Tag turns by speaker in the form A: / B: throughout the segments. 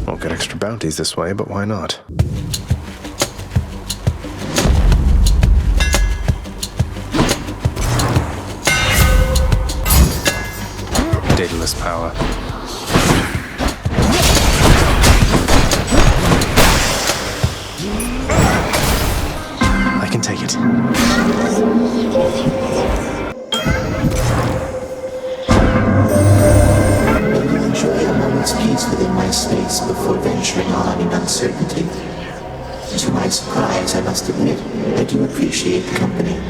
A: Won't get extra bounties this way, but why not? Daedalus power. I can take it.
B: Enjoy a moment's peace within my space before venturing on in uncertainty. To my surprise, I must admit, I do appreciate the company.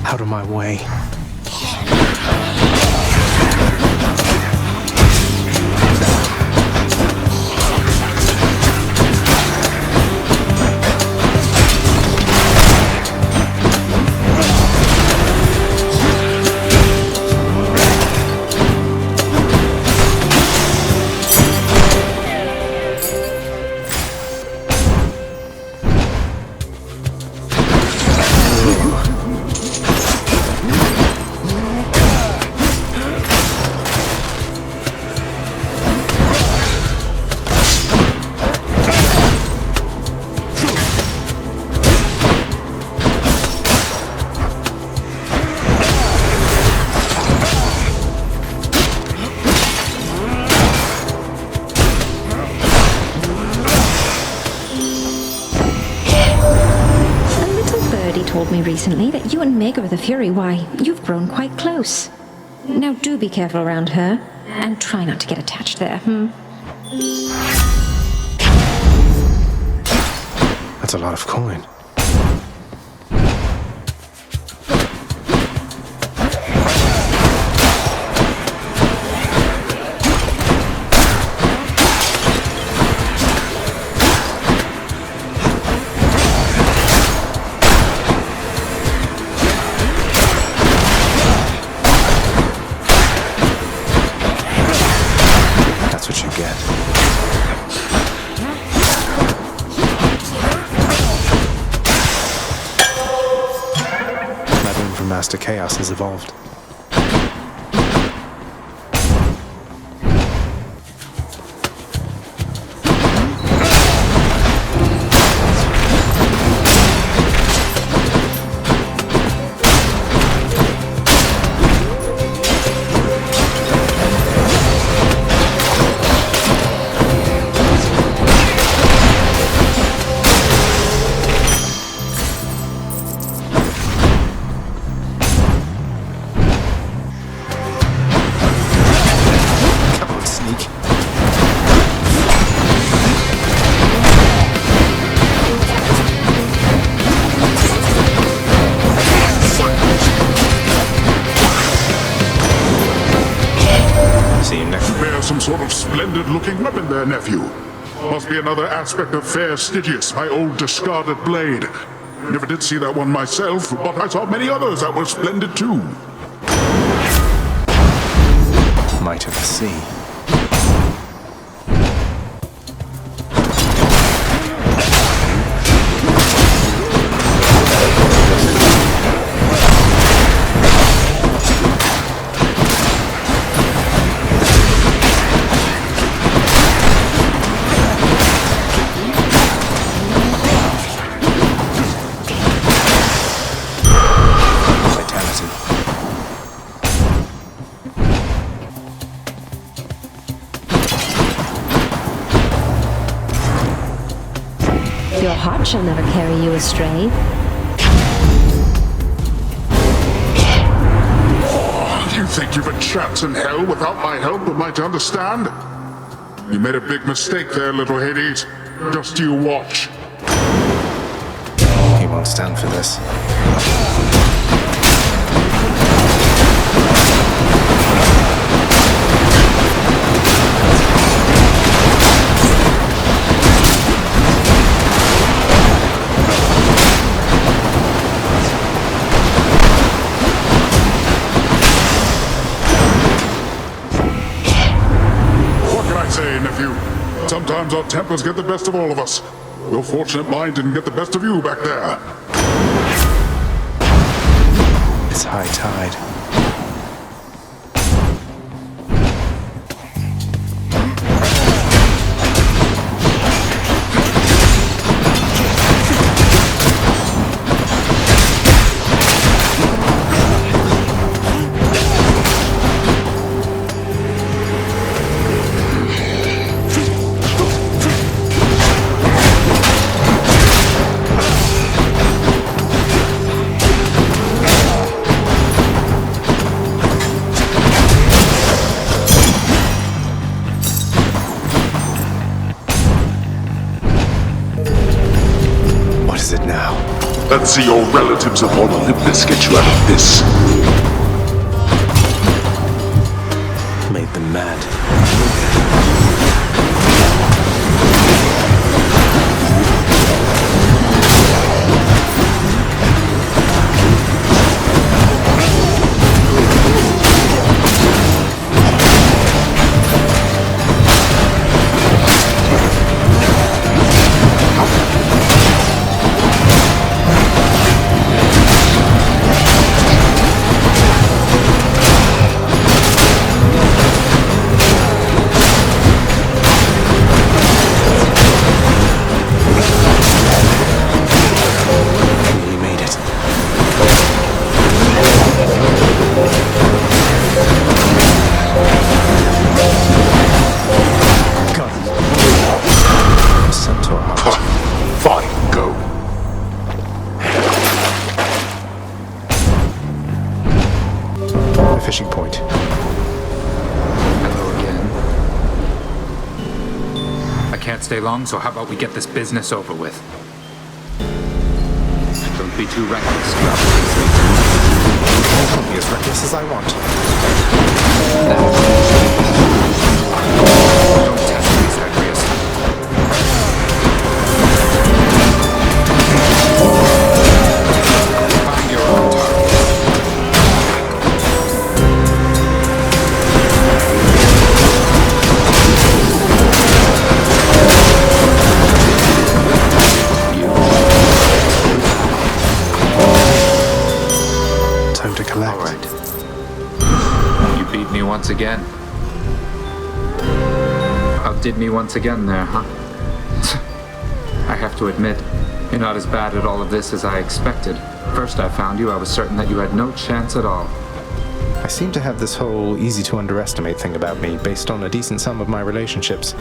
A: Out of my way.
C: Told me recently that you and Meg the Fury, why, you've grown quite close. Now do be careful around her, and try not to get attached there,
A: That's a lot of coin. Master Chaos has evolved.
D: Some sort of splendid-looking weapon there, nephew. Must be another aspect of fair Stygius, my old discarded blade. Never did see that one myself, but I saw many others that were splendid too.
A: Might of the sea.
C: Your heart shall never carry you astray.
D: You think you've a chance in hell without my help, am I to understand? You made a big mistake there, little Hades. Just you watch.
A: He won't stand for this.
D: Sometimes our tempers get the best of all of us. Your fortunate mind didn't get the best of you back there.
A: It's high tide.
D: Let's see your relatives upon Olympus get you out of this.
A: Made them mad. Fishing point.
E: Hello again. I can't stay long, so how about we get this business over with? Don't be too reckless.
A: I'll be as reckless as I want.
E: Don't test me, Zagreus. Find your own target.
A: Time to collect.
E: All right. You beat me once again. Outdid me once again there, huh? I have to admit, you're not as bad at all of this as I expected. First I found you, I was certain that you had no chance at all.
A: I seem to have this whole easy to underestimate thing about me based on a decent sum of my relationships.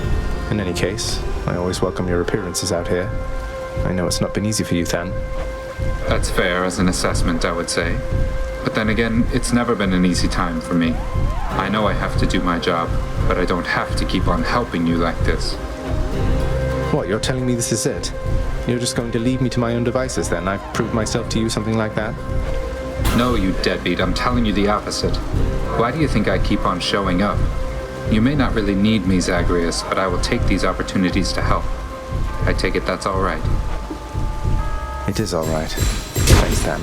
A: In any case, I always welcome your appearances out here. I know it's not been easy for you, Than.
E: That's fair as an assessment, I would say. But then again, it's never been an easy time for me. I know I have to do my job, but I don't have to keep on helping you like this.
A: What, you're telling me this is it? You're just going to leave me to my own devices then? I've proved myself to you, something like that?
E: No, you deadbeat, I'm telling you the opposite. Why do you think I keep on showing up? You may not really need me, Zagreus, but I will take these opportunities to help. I take it that's all right.
A: It is all right. Thanks, Than.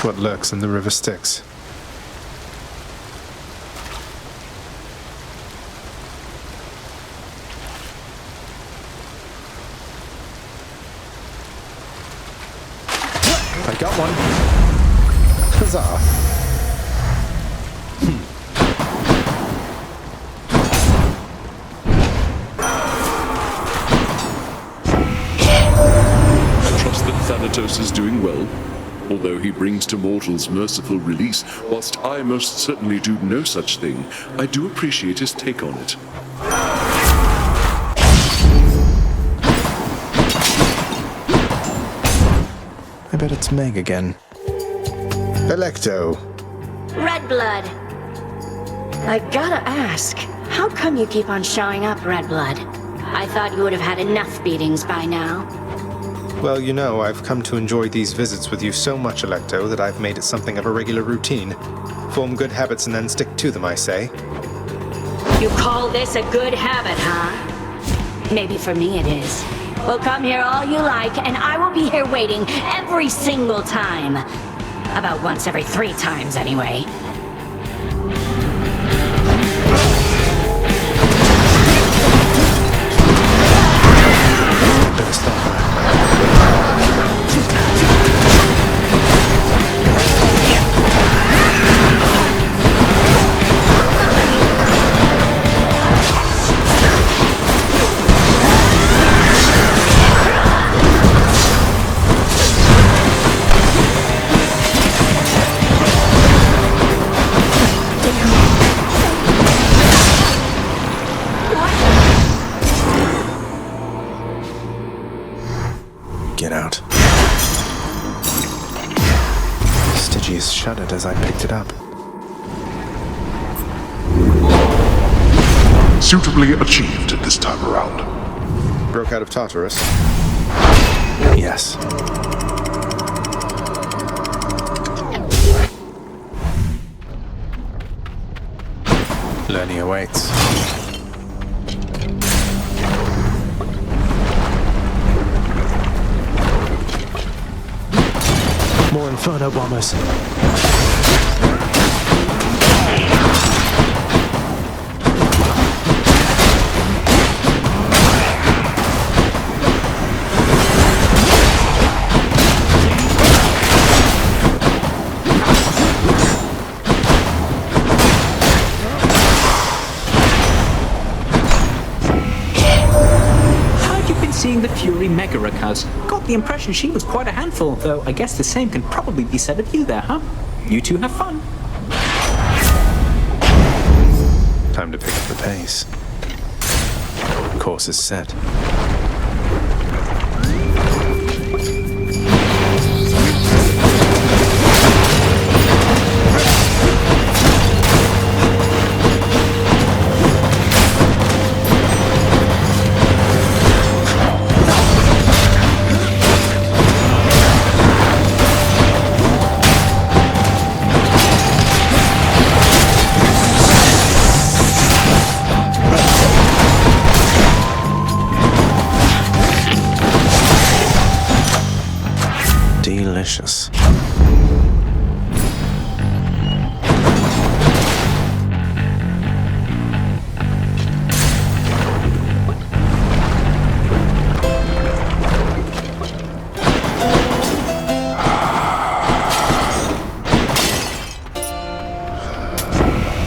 A: What lurks in the river Styx? I got one. Huzzah.
F: I trust that Thanatos is doing well, although he brings to mortals merciful release. Whilst I most certainly do no such thing, I do appreciate his take on it.
A: I bet it's Meg again. Electo.
G: Red Blood. I gotta ask, how come you keep on showing up, Red Blood? I thought you would have had enough beatings by now.
A: Well, you know, I've come to enjoy these visits with you so much, Electo, that I've made it something of a regular routine. Form good habits and then stick to them, I say.
G: You call this a good habit, huh? Maybe for me it is. Well, come here all you like, and I will be here waiting every single time. About once every 3 times, anyway.
A: Better stop that. Get out. Stygius shuddered as I picked it up.
D: Suitably achieved this time around.
A: Broke out of Tartarus? Yes. Learning awaits. More Inferno bombers.
H: Seeing the Fury Mega Recurs. Got the impression she was quite a handful, though I guess the same can probably be said of you there, huh? You two have fun.
A: Time to pick up the pace. Course is set. Delicious.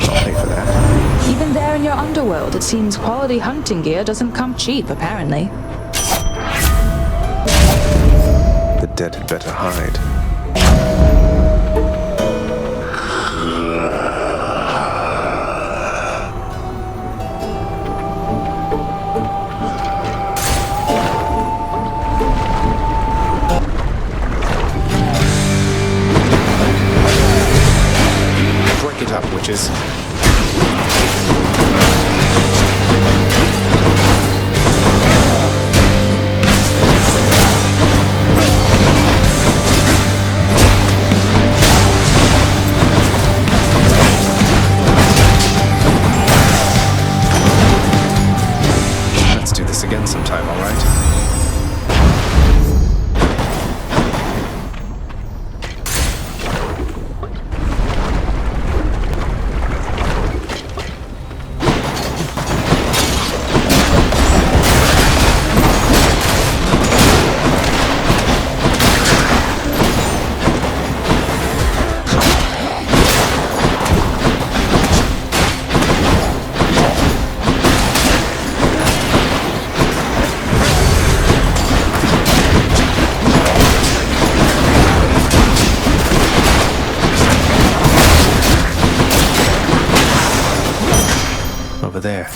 A: I'll pay for that.
I: Even there in your Underworld, it seems quality hunting gear doesn't come cheap, apparently.
A: The dead had better hide. Break it up, witches. Again sometime, all right? Over there.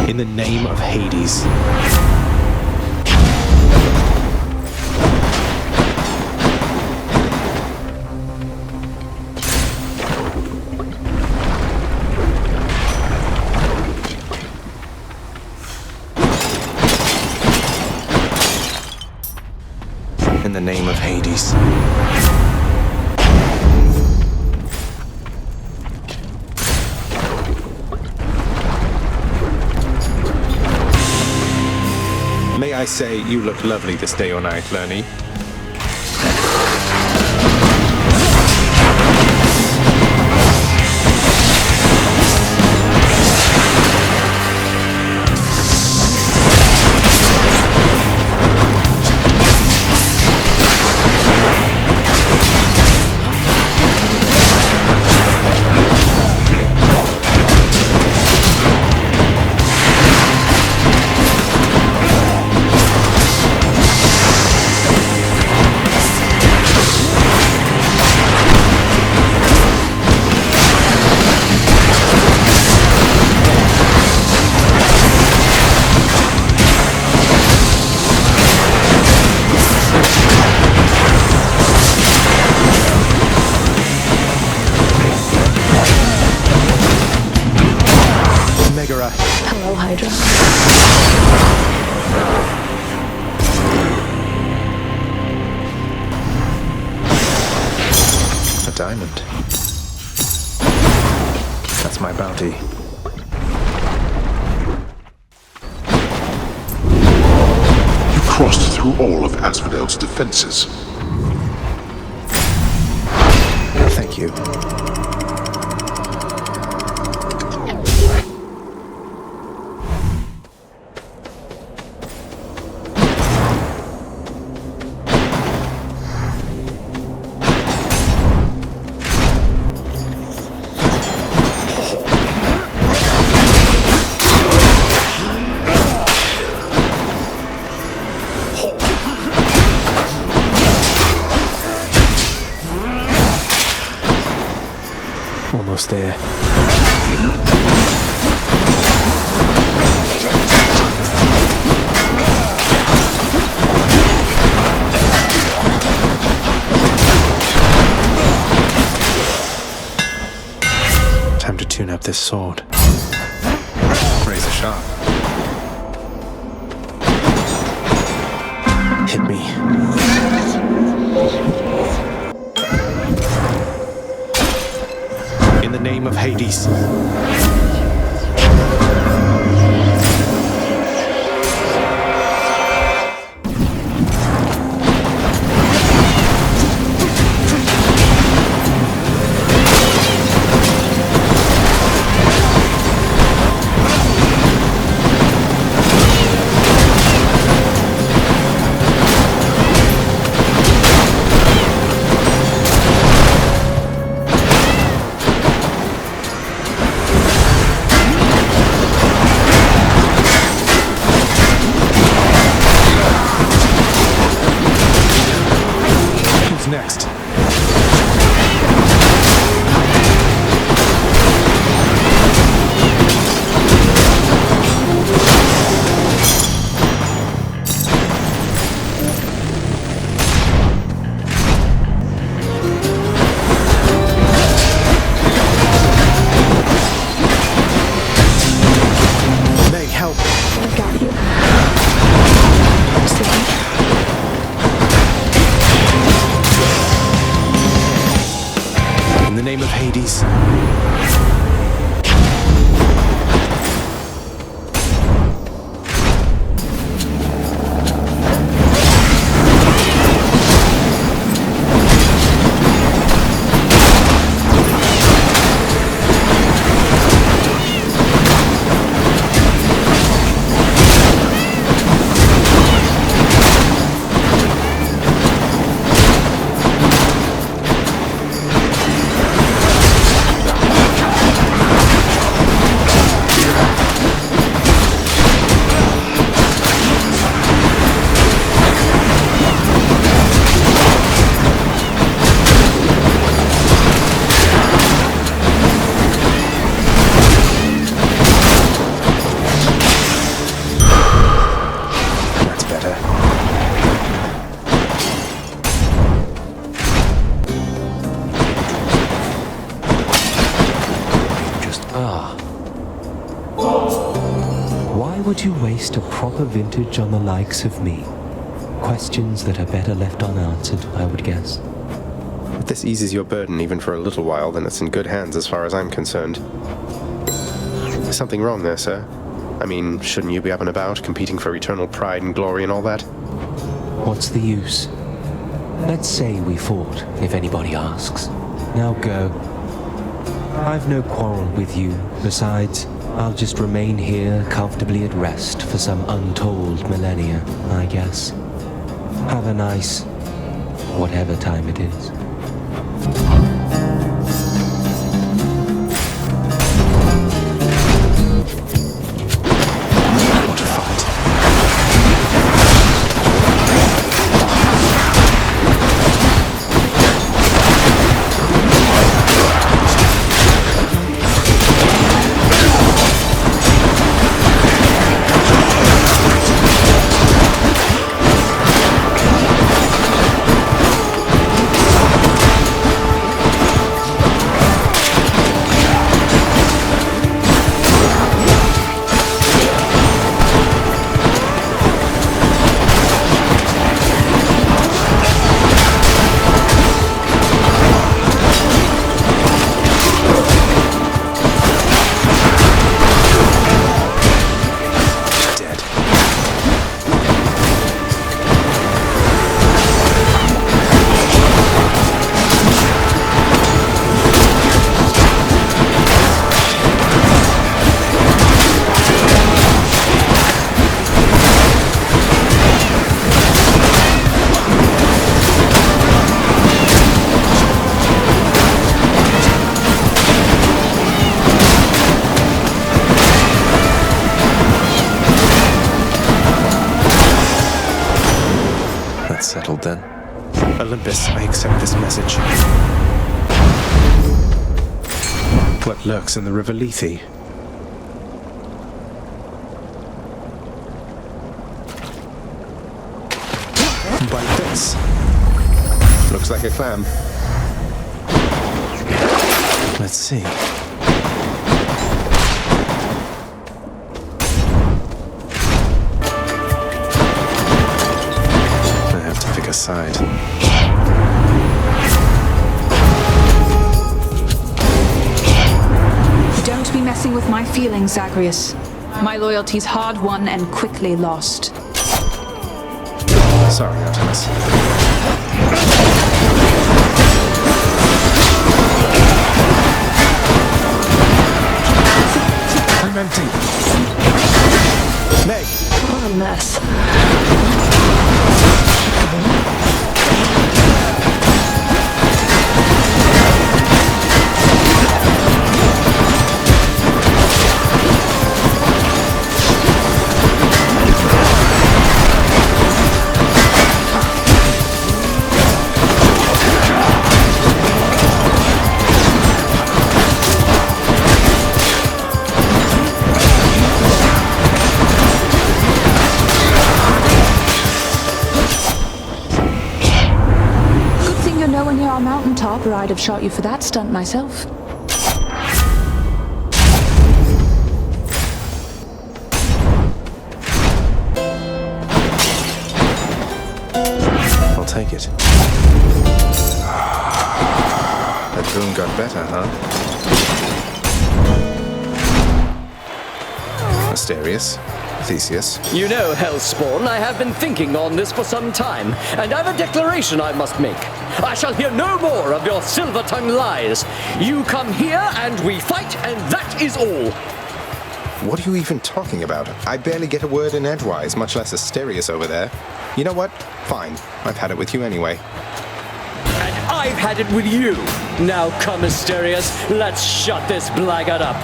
A: In the name of Hades. In the name of Hades. May I say, you look lovely this day or night, Lerny.
I: Hello, Hydra.
A: A diamond. That's my bounty.
D: You crossed through all of Asphodel's defenses.
A: Thank you. Almost there. Time to tune up this sword. Razor sharp. Hit me. In the name of Hades. Next. May, help.
I: I got you.
A: In the name of Hades.
J: Why would you waste a proper vintage on the likes of me? Questions that are better left unanswered, I would guess.
A: If this eases your burden even for a little while, then it's in good hands as far as I'm concerned. There's something wrong there, sir. I mean, shouldn't you be up and about, competing for eternal pride and glory and all that?
J: What's the use? Let's say we fought, if anybody asks. Now go. I've no quarrel with you. Besides, I'll just remain here comfortably at rest for some untold millennia, I guess. Have a nice... whatever time it is.
A: Settled then. Olympus, I accept this message. What lurks in the River Lethe? Bite this. Looks like a clam. Let's see. Aside.
I: Don't be messing with my feelings, Zagreus. My loyalty's hard won and quickly lost.
A: Sorry, Artemis. I'm empty. Meg!
C: What a mess.
I: Mountaintop, or I'd have shot you for that stunt myself.
A: I'll take it. That boon got better, huh? Asterius? Theseus?
K: You know, Hellspawn, I have been thinking on this for some time, and I've a declaration I must make. I shall hear no more of your silver-tongued lies. You come here, and we fight, and that is all.
A: What are you even talking about? I barely get a word in edgewise, much less Asterius over there. You know what? Fine. I've had it with you anyway.
K: And I've had it with you. Now come, Asterius, let's shut this blackguard up.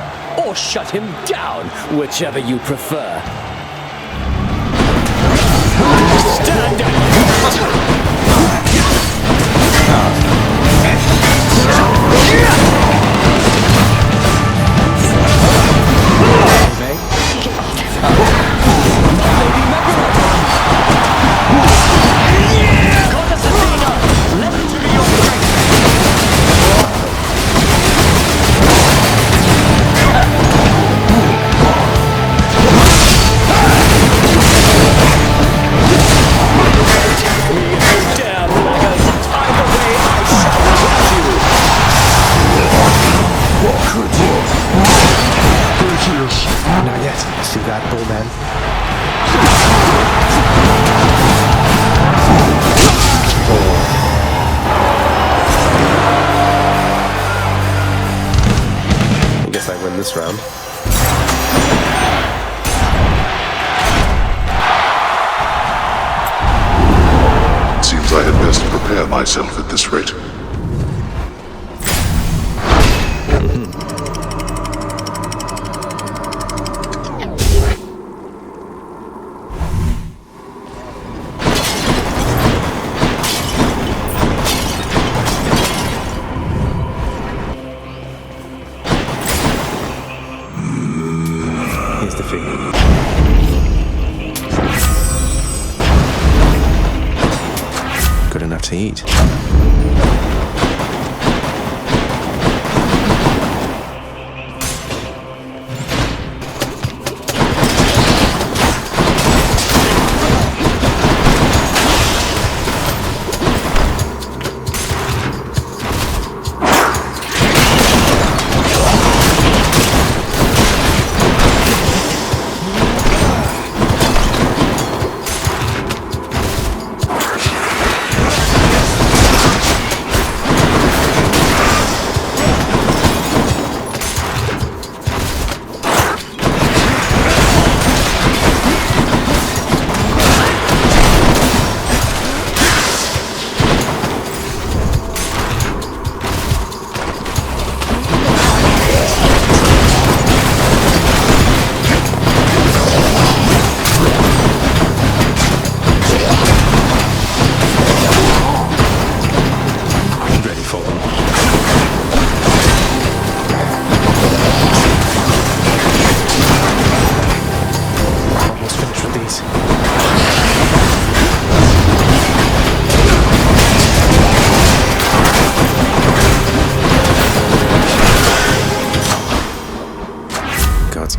K: Or shut him down, whichever you prefer. Stand up!
A: this round.
D: Seems I had best prepare myself at this rate.
A: Here's the fee. Good enough to eat.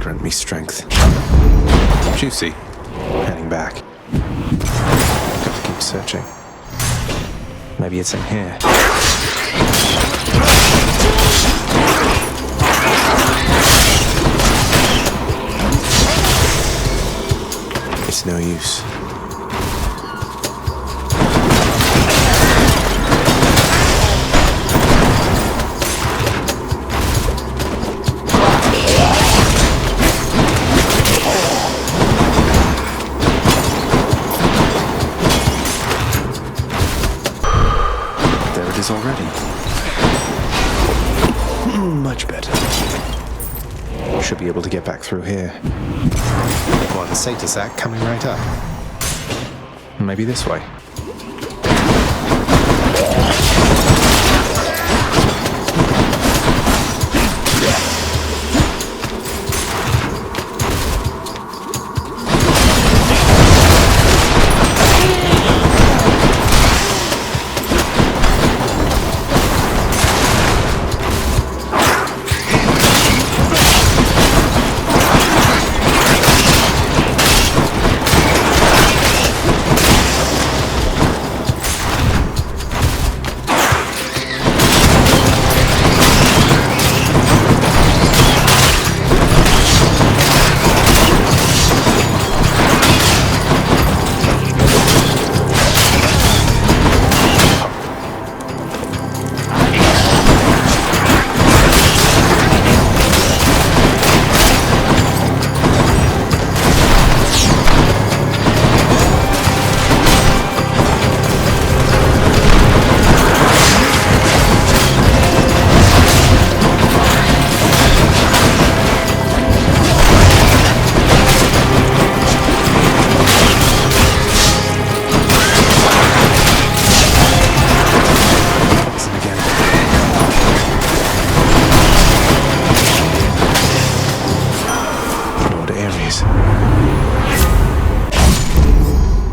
A: Grant me strength. Juicy. Heading back. Got to keep searching. Maybe it's in here. It's no use. Already. Much better. Should be able to get back through here. One Satyr sack coming right up. Maybe this way.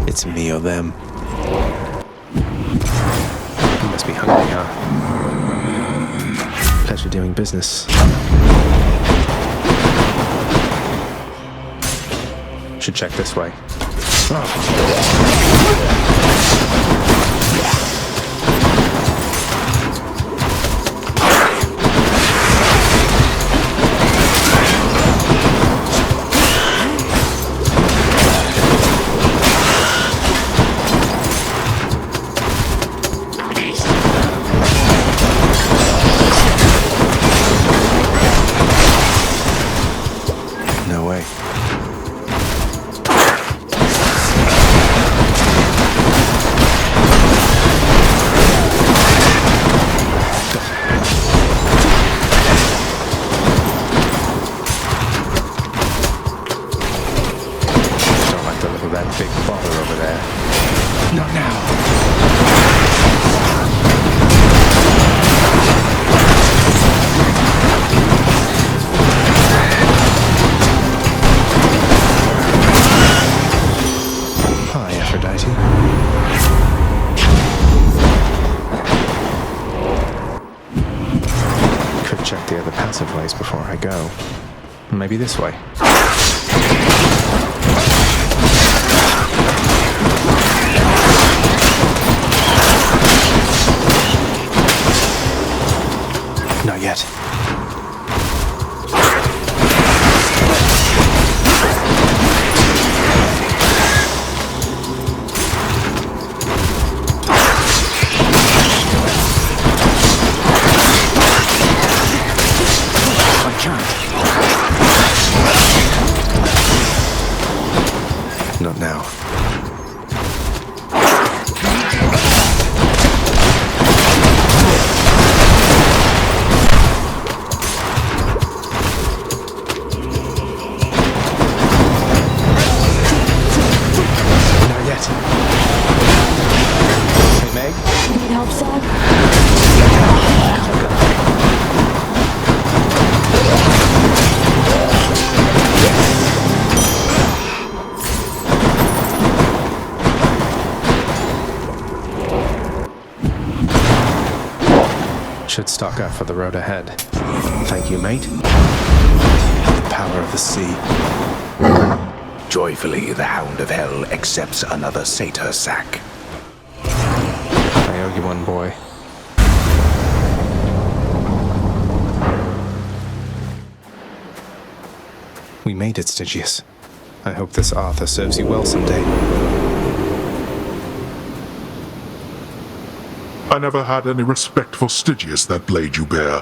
A: It's me or them. You must be hungry, huh? Pleasure doing business. Should check this way. Not now. Hi, Aphrodite. Could check the other passageways before I go. Maybe this way. Not yet.
H: I can't.
A: Not now. Not yet. Hey, Meg?
C: Need help, Zag?
A: Should stock up for the road ahead. Thank you, mate. The power of the sea.
L: Joyfully, the Hound of Hell accepts another satyr sack.
A: I owe you one, boy. We made it, Stygius. I hope this Arthur serves you well someday.
D: I never had any respect for Stygius, that blade you bear.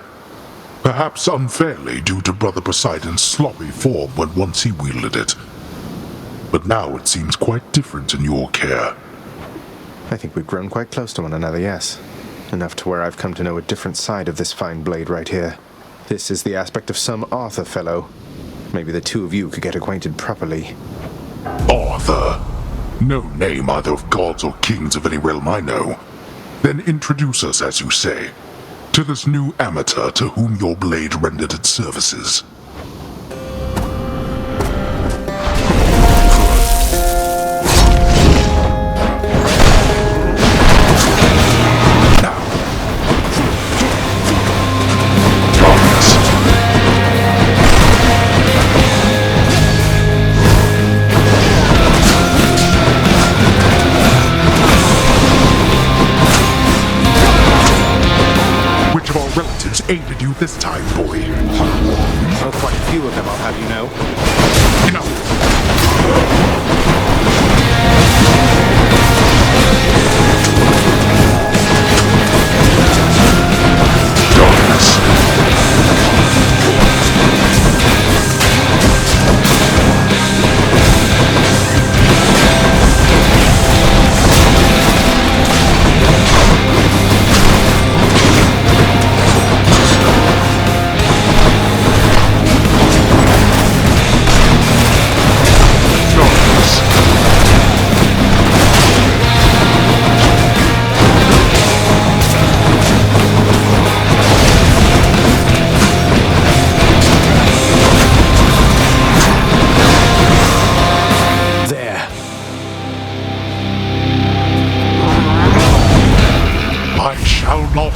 D: Perhaps unfairly due to Brother Poseidon's sloppy form when once he wielded it. But now it seems quite different in your care.
A: I think we've grown quite close to one another, yes. Enough to where I've come to know a different side of this fine blade right here. This is the aspect of some Arthur fellow. Maybe the two of you could get acquainted properly.
D: Arthur? No name either of gods or kings of any realm I know. Then introduce us, as you say, to this new amateur to whom your blade rendered its services. Aided you this time, boy.
A: Oh, quite a few of them, I'll have you know.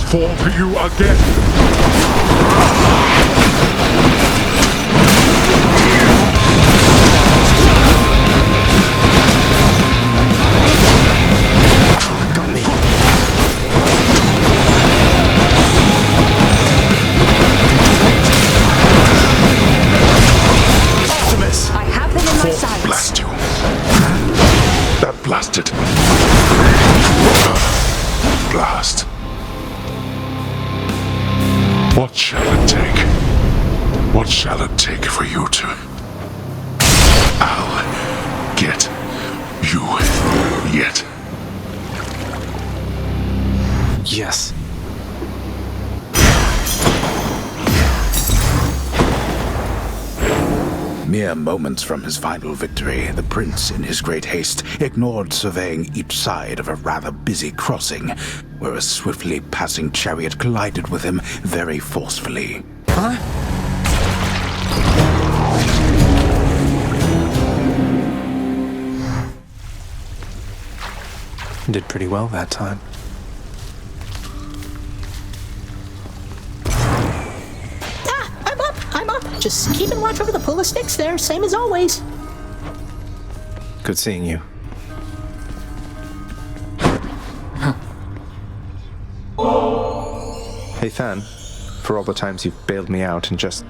A: Fall to you again. Got me. Optimus!
I: I have them in my sights.
D: Blast you. That blasted. Blast. What shall it take? What shall it take for you to... I'll get you yet.
A: Yes.
L: Mere moments from his final victory, the prince, in his great haste, ignored surveying each side of a rather busy crossing, where a swiftly passing chariot collided with him very forcefully.
A: Huh? Did pretty well that time.
M: I'm up. Just keeping watch over the pool of sticks there, same as always.
A: Good seeing you. Hey, Than. For all the times you've bailed me out and just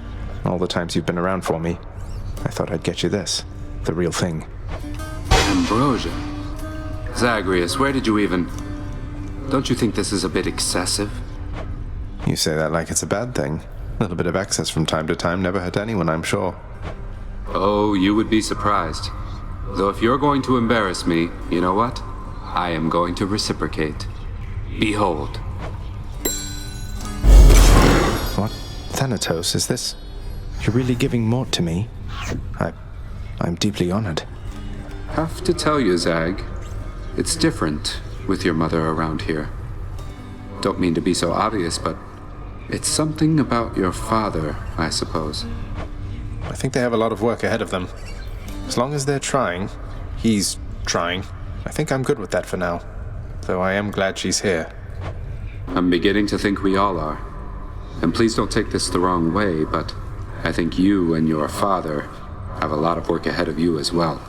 A: all the times you've been around for me, I thought I'd get you this. The real thing.
N: Ambrosia. Zagreus, where did you even... Don't you think this is a bit excessive?
A: You say that like it's a bad thing. A little bit of excess from time to time never hurt anyone, I'm sure.
N: Oh, you would be surprised. Though if you're going to embarrass me, you know what? I am going to reciprocate. Behold.
A: What? Thanatos, is this... You're really giving Mort to me? I'm deeply honored.
N: Have to tell you, Zag. It's different with your mother around here. Don't mean to be so obvious, but it's something about your father, I suppose.
A: I think they have a lot of work ahead of them. As long as they're trying, he's trying, I think I'm good with that for now. Though I am glad she's here.
N: I'm beginning to think we all are. And please don't take this the wrong way, but I think you and your father have a lot of work ahead of you as well.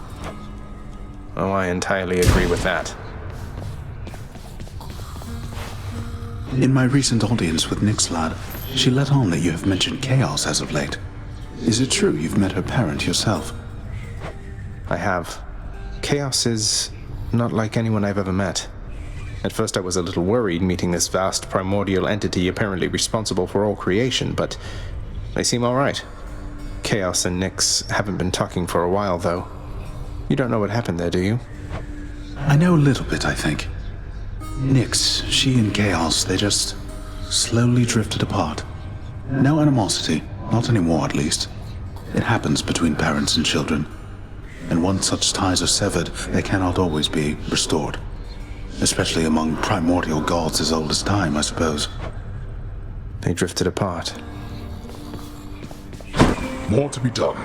A: Oh, I entirely agree with that.
O: In my recent audience with Nyx's lad, she let on that you have mentioned chaos as of late. Is it true you've met her parent yourself?
A: I have. Chaos is not like anyone I've ever met. At first I was a little worried meeting this vast primordial entity apparently responsible for all creation, but they seem all right. Chaos and Nyx haven't been talking for a while, though. You don't know what happened there, do you?
O: I know a little bit, I think. Nyx, she and Chaos, they just slowly drifted apart. No animosity, not anymore at least. It happens between parents and children. And once such ties are severed, they cannot always be restored. Especially among primordial gods as old as time, I suppose.
A: They drifted apart.
D: More to be done.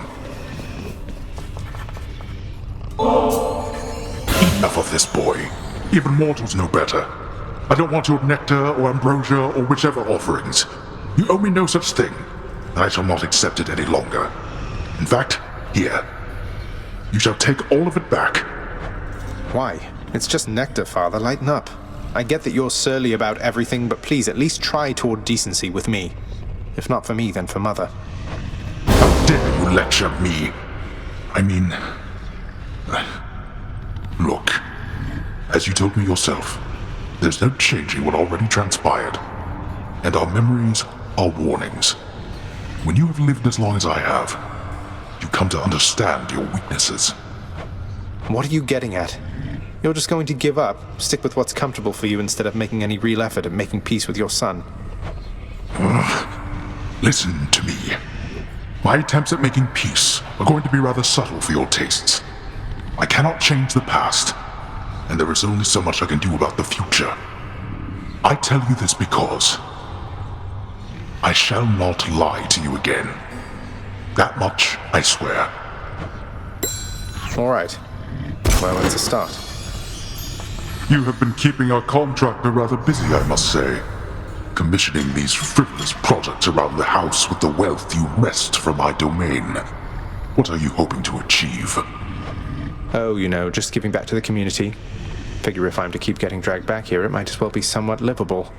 D: Enough of this, boy. Even mortals know better. I don't want your nectar or ambrosia or whichever offerings. You owe me no such thing, and I shall not accept it any longer. In fact, here. You shall take all of it back.
A: Why? It's just nectar, Father. Lighten up. I get that you're surly about everything, but please at least try toward decency with me. If not for me, then for Mother.
D: How dare you lecture me? I mean... Look, as you told me yourself, there's no changing what already transpired. And our memories are warnings. When you have lived as long as I have, you come to understand your weaknesses.
A: What are you getting at? You're just going to give up, stick with what's comfortable for you instead of making any real effort at making peace with your son.
D: Listen to me. My attempts at making peace are going to be rather subtle for your tastes. I cannot change the past, and there is only so much I can do about the future. I tell you this because I shall not lie to you again. That much I swear.
A: All right. Well, when's the start?
D: You have been keeping our contractor rather busy, I must say. Commissioning these frivolous projects around the house with the wealth you wrest from my domain. What are you hoping to achieve?
A: Oh, you know, just giving back to the community. Figure if I'm to keep getting dragged back here, it might as well be somewhat livable.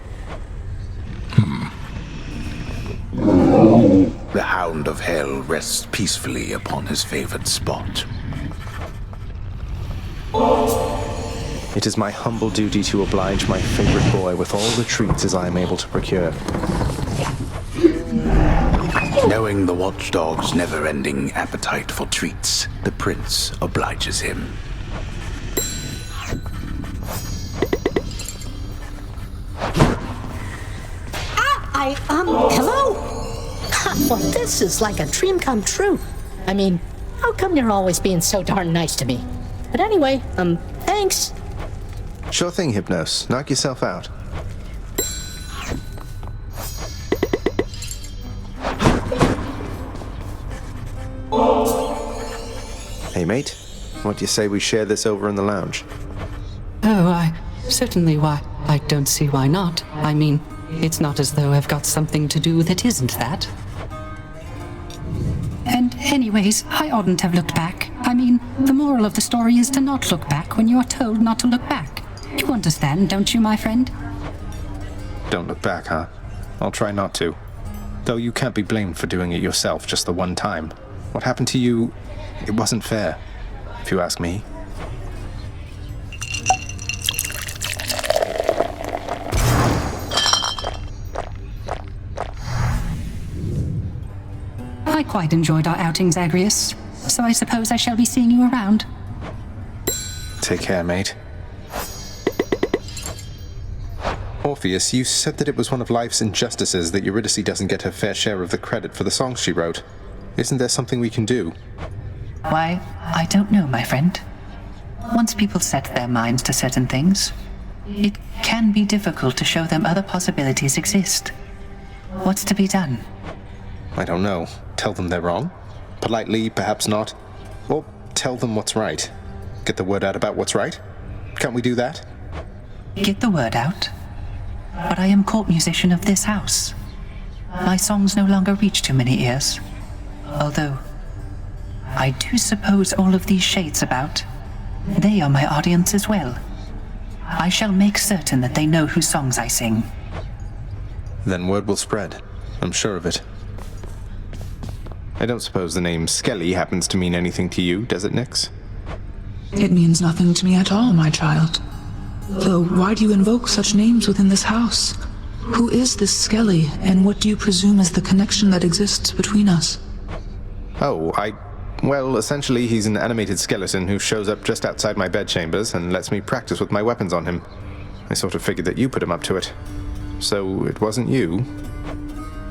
L: The Hound of Hell rests peacefully upon his favored spot.
A: It is my humble duty to oblige my favorite boy with all the treats as I am able to procure.
L: Knowing the watchdog's never-ending appetite for treats, the prince obliges him.
M: Hello? Well, this is like a dream come true. I mean, How come you're always being so darn nice to me? But anyway, thanks.
A: Sure thing, Hypnos. Knock yourself out. Hey, mate. What do you say we share this over in the lounge?
P: Oh, certainly, why, I don't see why not. I mean, it's not as though I've got something to do that isn't that. And anyways, I oughtn't have looked back. I mean, the moral of the story is to not look back when you are told not to look back. You understand, don't you, my friend?
A: Don't look back, huh? I'll try not to. Though you can't be blamed for doing it yourself just the one time. What happened to you, it wasn't fair, if you ask me.
P: I quite enjoyed our outing, Zagreus, so I suppose I shall be seeing you around.
A: Take care, mate. Orpheus, you said that it was one of life's injustices that Eurydice doesn't get her fair share of the credit for the songs she wrote. Isn't there something we can do?
P: Why, I don't know, my friend. Once people set their minds to certain things, it can be difficult to show them other possibilities exist. What's to be done?
A: I don't know. Tell them they're wrong? Politely, perhaps not. Or tell them what's right. Get the word out about what's right? Can't we do that?
P: Get the word out? But I am court musician of this house. My songs no longer reach too many ears. Although, I do suppose all of these shades about, they are my audience as well. I shall make certain that they know whose songs I sing.
A: Then word will spread. I'm sure of it. I don't suppose the name Skelly happens to mean anything to you, does it, Nyx?
Q: It means nothing to me at all, my child. Though, why do you invoke such names within this house? Who is this Skelly, and what do you presume is the connection that exists between us?
A: Oh, well, essentially he's an animated skeleton who shows up just outside my bedchambers and lets me practice with my weapons on him. I sort of figured that you put him up to it. So it wasn't you?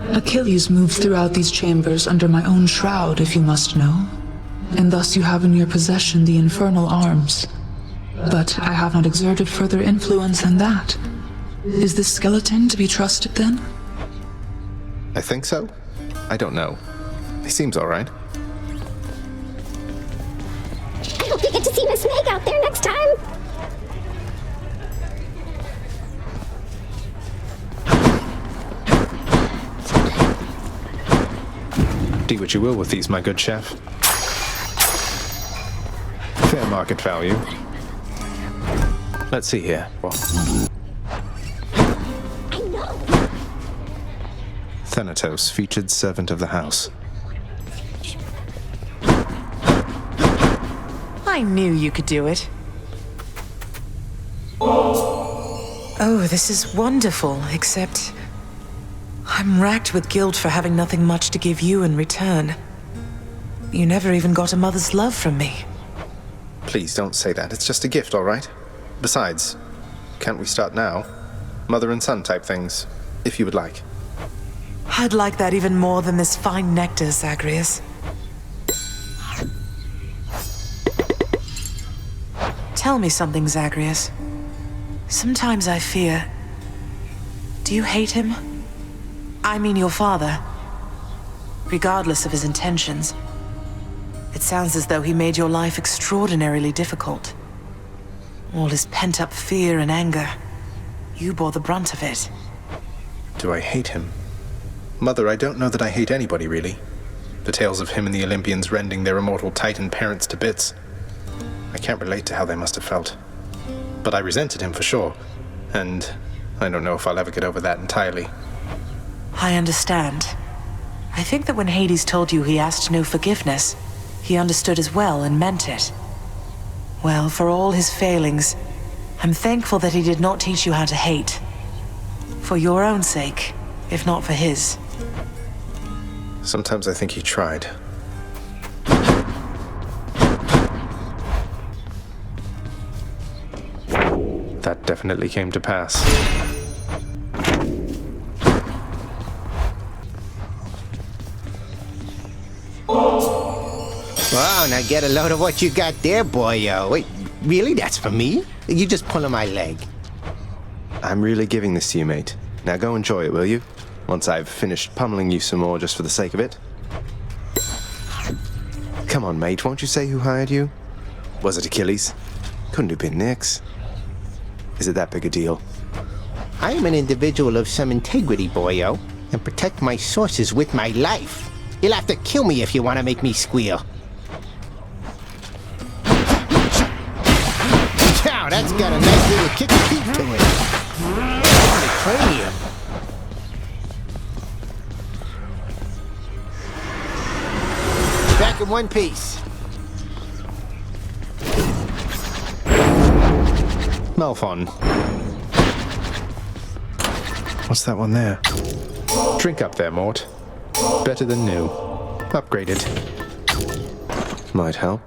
Q: Achilles moved throughout these chambers under my own shroud, if you must know. And thus you have in your possession the Infernal Arms. But I have not exerted further influence than that. Is this skeleton to be trusted, then?
A: I think so. I don't know. He seems all right.
R: I hope you get to see Miss Meg out there next time.
A: Do what you will with these, my good chef. Fair market value. Let's see here. Thanatos, featured servant of the house.
S: I knew you could do it. Oh, this is wonderful, except I'm racked with guilt for having nothing much to give you in return. You never even got a mother's love from me.
A: Please don't say that. It's just a gift, all right? Besides, can't we start now? Mother and son type things, if you would like.
S: I'd like that even more than this fine nectar, Zagreus. Tell me something, Zagreus. Sometimes I fear... Do you hate him? I mean your father. Regardless of his intentions. It sounds as though he made your life extraordinarily difficult. All his pent-up fear and anger. You bore the brunt of it.
A: Do I hate him? Mother, I don't know that I hate anybody, really. The tales of him and the Olympians rending their immortal Titan parents to bits. I can't relate to how they must have felt. But I resented him for sure. And I don't know if I'll ever get over that entirely.
S: I understand. I think that when Hades told you he asked no forgiveness, he understood as well and meant it. Well, for all his failings, I'm thankful that he did not teach you how to hate. For your own sake, if not for his.
A: Sometimes I think he tried. That definitely came to pass. Wow,
T: I get a load of what you got there, boyo. Wait, really? That's for me? You just pulling my leg.
A: I'm really giving this to you, mate. Now go enjoy it, will you? Once I've finished pummeling you some more just for the sake of it. Come on, mate, won't you say who hired you? Was it Achilles? Couldn't have been Nyx. Is it that big a deal?
T: I am an individual of some integrity, boyo, and protect my sources with my life. You'll have to kill me if you want to make me squeal. Wow, that's got a nice little kick of feet to it. Cranium. Back in one piece.
A: Malphon. What's that one there? Drink up there, Mort. Better than new. Upgraded. Might help.